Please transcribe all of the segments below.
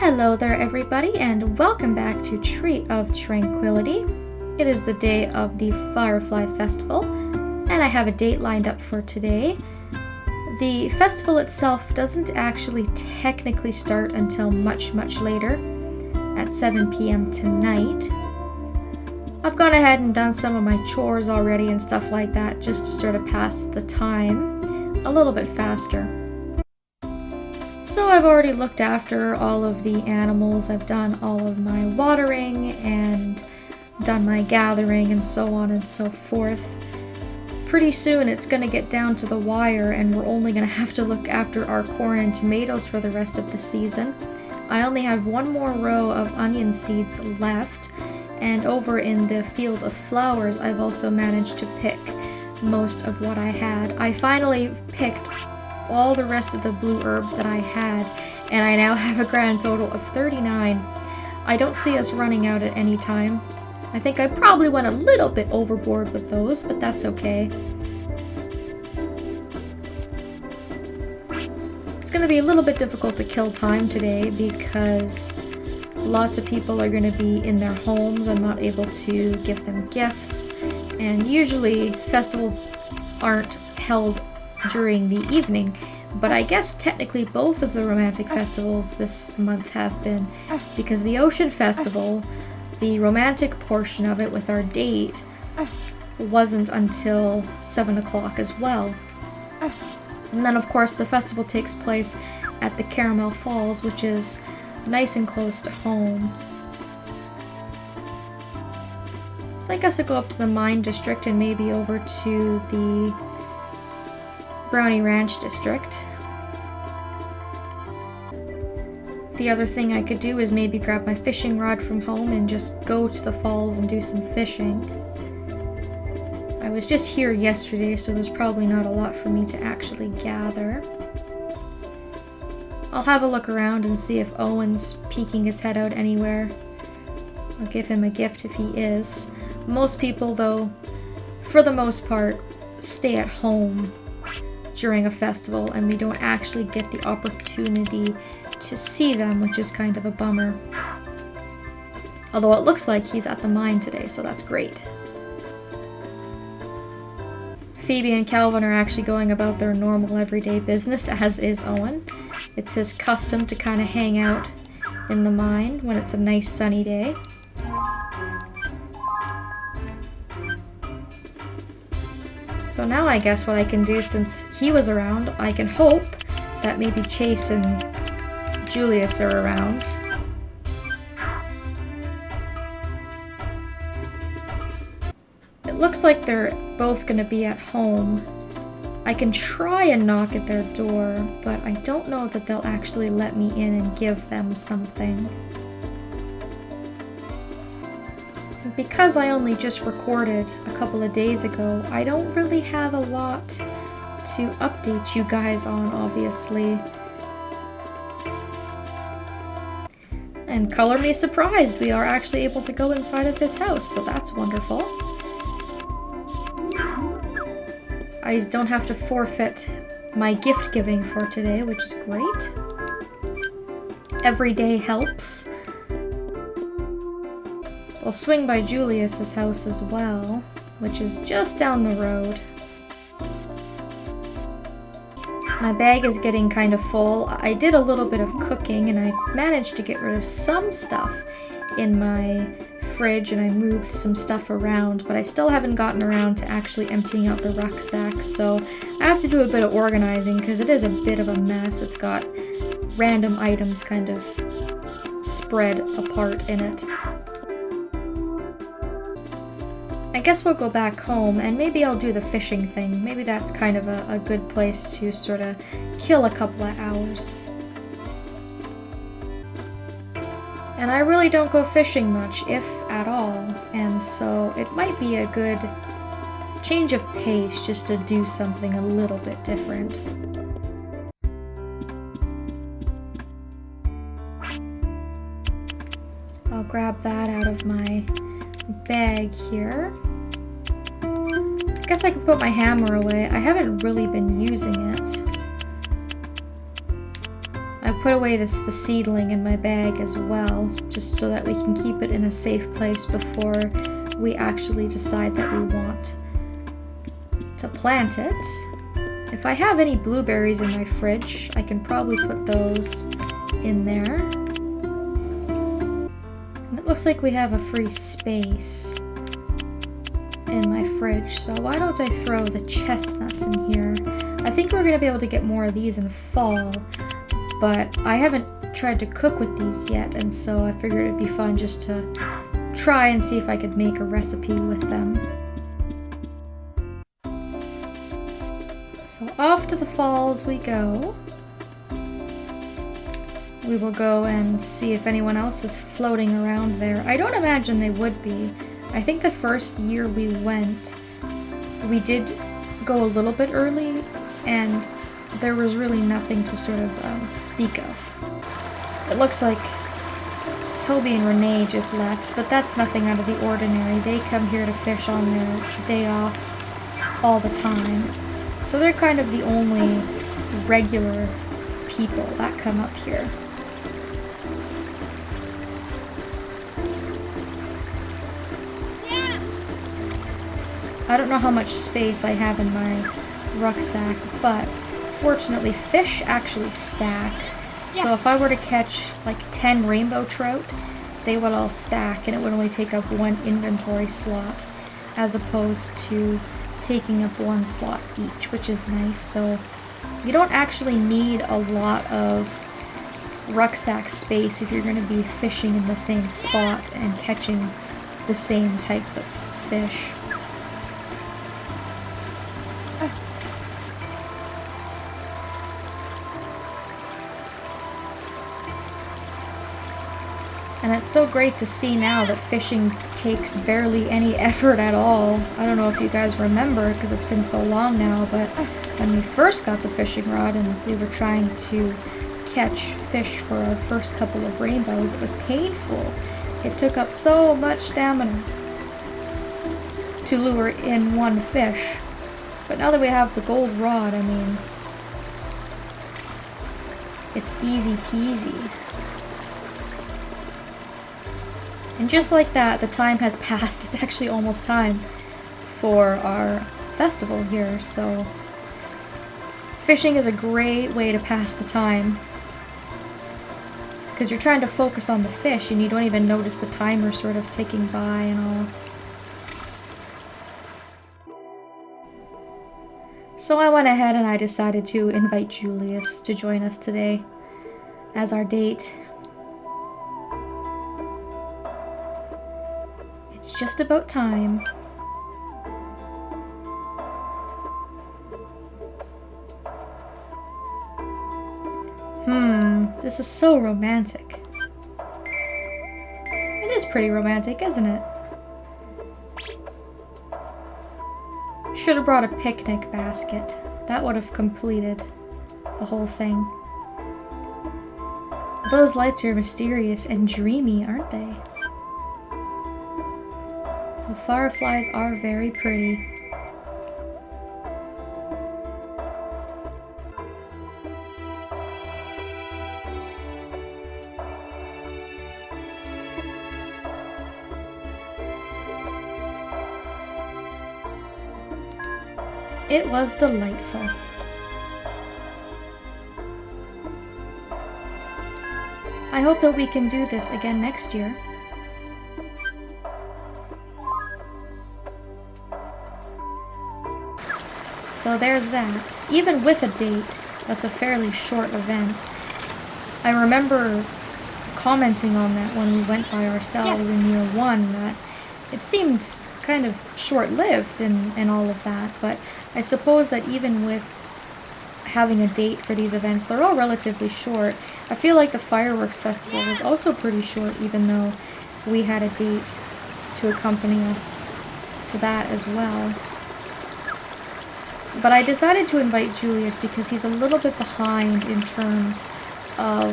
Hello there everybody and welcome back to Tree of Tranquility. It is the day of the Firefly Festival and I have a date lined up for today. The festival itself doesn't actually technically start until much later at 7 p.m. tonight. I've gone ahead and done some of my chores already and stuff like that just to sort of pass the time a little bit faster. So I've already looked after all of the animals, I've done all of my watering and done my gathering and so on and so forth. Pretty soon it's going to get down to the wire and we're only going to have to look after our corn and tomatoes for the rest of the season. I only have one more row of onion seeds left, and over in the field of flowers I've also managed to pick most of what I had. I finally picked all the rest of the blue herbs that I had, and I now have a grand total of 39. I don't see us running out at any time. I think I probably went a little bit overboard with those, but that's okay. It's going to be a little bit difficult to kill time today because lots of people are going to be in their homes. I'm not able to give them gifts, and usually festivals aren't held during the evening, but I guess technically both of the romantic festivals this month have been, because the Ocean Festival, the romantic portion of it with our date, wasn't until 7 o'clock as well. And then of course the festival takes place at the Caramel Falls, which is nice and close to home. So I guess I'll go up to the Mine District and maybe over to the Brownie Ranch District. The other thing I could do is maybe grab my fishing rod from home and just go to the falls and do some fishing. I was just here yesterday, so there's probably not a lot for me to actually gather. I'll have a look around and see if Owen's peeking his head out anywhere. I'll give him a gift if he is. Most people, though, for the most part, stay at home during a festival, and we don't actually get the opportunity to see them, which is kind of a bummer. Although it looks like he's at the mine today, so that's great. Phoebe and Calvin are actually going about their normal everyday business, as is Owen. It's his custom to kind of hang out in the mine when it's a nice sunny day. So now I guess what I can do, since he was around, I can hope that maybe Chase and Julius are around. It looks like they're both going to be at home. I can try and knock at their door, but I don't know that they'll actually let me in and give them something. Because I only just recorded a couple of days ago, I don't really have a lot to update you guys on, obviously. And color me surprised, we are actually able to go inside of his house, so that's wonderful. I don't have to forfeit my gift giving for today, which is great. Every day helps. I'll swing by Julius's house as well, which is just down the road. My bag is getting kind of full. I did a little bit of cooking and I managed to get rid of some stuff in my fridge, and I moved some stuff around, but I still haven't gotten around to actually emptying out the rucksack, so I have to do a bit of organizing because it is a bit of a mess. It's got random items kind of spread apart in it. I guess we'll go back home and maybe I'll do the fishing thing. Maybe that's kind of a good place to sort of kill a couple of hours. And I really don't go fishing much, if at all, and so it might be a good change of pace just to do something a little bit different. I'll grab that out of my bag here. I guess I can put my hammer away. I haven't really been using it. I put away the seedling in my bag as well, just so that we can keep it in a safe place before we actually decide that we want to plant it. If I have any blueberries in my fridge, I can probably put those in there. And it looks like we have a free space in my fridge, so why don't I throw the chestnuts in here? I think we're going to be able to get more of these in fall, but I haven't tried to cook with these yet, and so I figured it'd be fun just to try and see if I could make a recipe with them. So off to the falls we go. We will go and see if anyone else is floating around there. I don't imagine they would be. I think the first year we went, we did go a little bit early, and there was really nothing to sort of speak of. It looks like Toby and Renee just left, but that's nothing out of the ordinary. They come here to fish on their day off all the time. So they're kind of the only regular people that come up here. I don't know how much space I have in my rucksack, but fortunately fish actually stack. So if I were to catch like 10 rainbow trout, they would all stack and it would only take up one inventory slot as opposed to taking up one slot each, which is nice. So you don't actually need a lot of rucksack space if you're going to be fishing in the same spot and catching the same types of fish. And it's so great to see now that fishing takes barely any effort at all. I don't know if you guys remember, because it's been so long now, but when we first got the fishing rod and we were trying to catch fish for our first couple of rainbows, it was painful. It took up so much stamina to lure in one fish. But now that we have the gold rod, I mean, it's easy peasy. And just like that, the time has passed. It's actually almost time for our festival here, so fishing is a great way to pass the time. Because you're trying to focus on the fish and you don't even notice the timer sort of ticking by and all. So I went ahead and I decided to invite Julius to join us today as our date. It's just about time. This is so romantic. It is pretty romantic, isn't it? Should have brought a picnic basket. That would have completed the whole thing. Those lights are mysterious and dreamy, aren't they? The fireflies are very pretty. It was delightful. I hope that we can do this again next year. So there's that. Even with a date, that's a fairly short event. I remember commenting on that when we went by ourselves in year one, that it seemed kind of short-lived and all of that, but I suppose that even with having a date for these events, they're all relatively short. I feel like the fireworks festival was also pretty short, even though we had a date to accompany us to that as well. But I decided to invite Julius because he's a little bit behind in terms of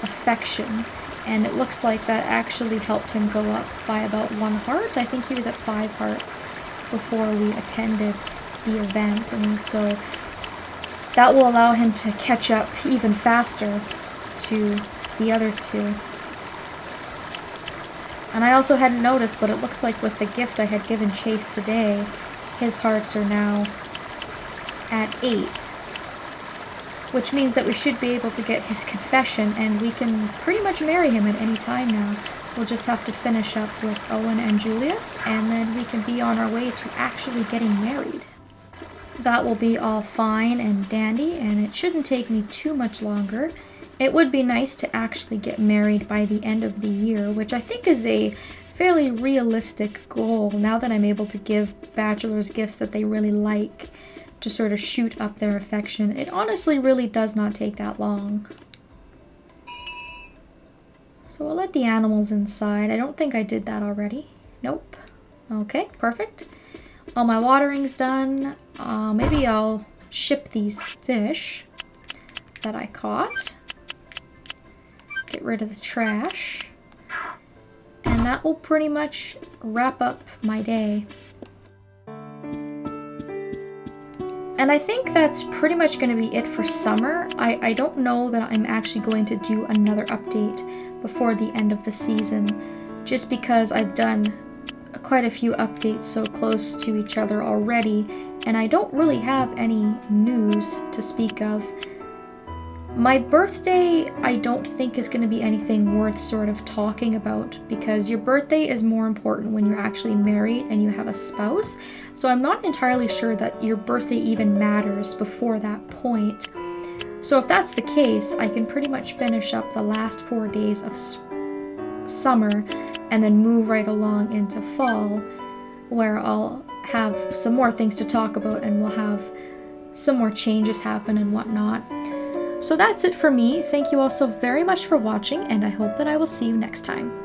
affection, and it looks like that actually helped him go up by about 1 heart. I think he was at 5 hearts before we attended the event, and so that will allow him to catch up even faster to the other two. And I also hadn't noticed, but it looks like with the gift I had given Chase today, his hearts are now at 8. Which means that we should be able to get his confession, and we can pretty much marry him at any time now. We'll just have to finish up with Owen and Julius, and then we can be on our way to actually getting married. That will be all fine and dandy, and it shouldn't take me too much longer. It would be nice to actually get married by the end of the year, which I think is a fairly realistic goal now that I'm able to give bachelor's gifts that they really like to sort of shoot up their affection. It honestly really does not take that long. So I'll let the animals inside. I don't think I did that already. Nope. Okay, perfect. All my watering's done. Maybe I'll ship these fish that I caught. Get rid of the trash. And that will pretty much wrap up my day. And I think that's pretty much going to be it for summer. I don't know that I'm actually going to do another update before the end of the season, just because I've done quite a few updates so close to each other already, and I don't really have any news to speak of. My birthday, I don't think is going to be anything worth sort of talking about, because your birthday is more important when you're actually married and you have a spouse. So I'm not entirely sure that your birthday even matters before that point. So if that's the case, I can pretty much finish up the last 4 days of summer and then move right along into fall, where I'll have some more things to talk about and we'll have some more changes happen and whatnot. So that's it for me. Thank you all so very much for watching, and I hope that I will see you next time.